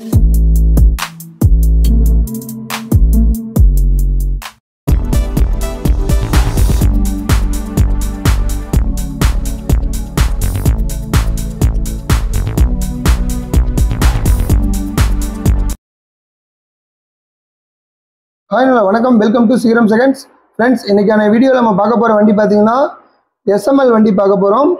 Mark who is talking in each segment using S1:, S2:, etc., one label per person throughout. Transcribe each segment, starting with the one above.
S1: Hi, வணக்கம். Welcome to serum seconds. Friends, இன்னைக்கான வீடியோவில் நம்ம பார்க்க போகிற வண்டி பார்த்தீங்கன்னா எஸ்எம்எல் வண்டி பார்க்க போகிறோம்.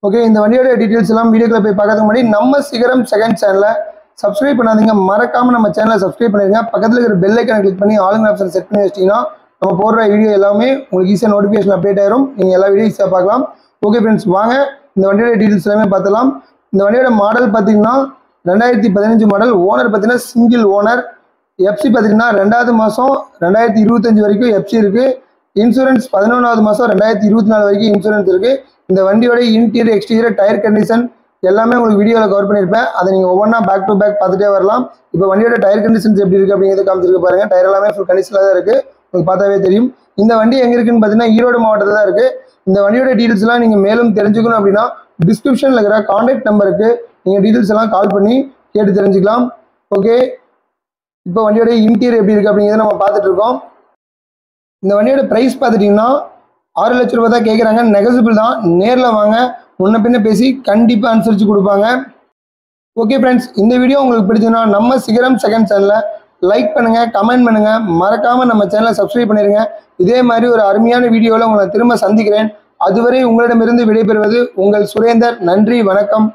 S1: ஓகே, இந்த வண்டியோட டீட்டெயில்ஸ் எல்லாம் வீடியோக்குள்ள போய் பார்க்கறதுக்கு முன்னாடி நம்ம சீரம் செகண்ட் சேனலை சப்ஸ்கிரைப் பண்ணாதீங்க, மறக்காமல் நம்ம சேனலை சப்ஸ்கிரைப் பண்ணிடுங்க. பக்கத்தில் இருக்கிற பெல் ஐக்கனை கிளிக் பண்ணி ஆளுங்க ஆப்ஷன் செட் பண்ணி வச்சிட்டிங்கன்னா நம்ம போடுற வீடியோ எல்லாமே உங்களுக்கு ஈஸியாக நோட்டிஃபிகேஷன் அப்டேட் ஆயிரும். நீங்கள் எல்லா வீடியோ ஈஸியாக பார்க்கலாம். ஓகே ஃப்ரெண்ட்ஸ், வாங்க இந்த வண்டியோட டீட்டெயில்ஸ் எல்லாமே பார்த்துலாம். இந்த வண்டியோட மாடல் பார்த்தீங்கன்னா 2015 மாடல். ஓனர் பார்த்தீங்கன்னா சிங்கிள் ஓனர். எஃப்சி பார்த்தீங்கன்னா 2வது மாதம் 2025 வரைக்கும் எஃப்சி இருக்குது. இன்சூரன்ஸ் 11வது மாதம் 2024 வரைக்கும் இன்சூரன்ஸ் இருக்குது. இந்த வண்டியோட இன்டீரியர் எக்ஸ்டீரியர் டயர் கண்டிஷன் எல்லாமே உங்களுக்கு வீடியோவில் கவர் பண்ணியிருப்பேன். அதை நீங்கள் ஒவ்வொன்றா பேக் டு பேக் பார்த்துட்டே வரலாம். இப்போ வண்டியோட டயர் கண்டிஷன்ஸ் எப்படி இருக்குது அப்படிங்கிறது காமிச்சிருக்க பாருங்கள். டயர் எல்லாமே ஃபுல் கண்டிஷனில் தான் இருக்குது, உங்களுக்கு பார்த்தாவே தெரியும். இந்த வண்டி எங்கே இருக்குன்னு பார்த்தீங்கன்னா ஈரோடு மாவட்டத்தில் தான் இருக்குது. இந்த வண்டியோட டீட்டெயில்ஸ்லாம் நீங்கள் மேலும் தெரிஞ்சுக்கணும் அப்படின்னா டிஸ்கிரிப்ஷனில் இருக்கிற கான்டாக்ட் நம்பருக்கு நீங்கள் டீட்டெயில்ஸ் எல்லாம் கால் பண்ணி கேட்டு தெரிஞ்சுக்கலாம். ஓகே, இப்போ வண்டியோட இன்டீரியர் எப்படி இருக்குது அப்படிங்கிறத நம்ம பார்த்துட்டு இருக்கோம். இந்த வண்டியோட ப்ரைஸ் பார்த்துட்டிங்கன்னா 6 லட்ச ரூபா தான் கேட்குறாங்க. நெகசிபிள் தான். நேரில் வாங்க, முன்ன பின்ன பேசி கண்டிப்பாக அனுசரித்து கொடுப்பாங்க. ஓகே ஃப்ரெண்ட்ஸ், இந்த வீடியோ உங்களுக்கு பிடிச்சதுன்னா நம்ம சிகரம் செகண்ட் சேனலை லைக் பண்ணுங்கள், கமெண்ட் பண்ணுங்கள், மறக்காமல் நம்ம சேனலை சப்ஸ்கிரைப் பண்ணிடுங்க. இதே மாதிரி ஒரு அருமையான வீடியோவில் உங்களை திரும்ப சந்திக்கிறேன். அதுவரை உங்களிடமிருந்து விடைபெறுவது உங்கள் சுரேந்தர். நன்றி, வணக்கம்.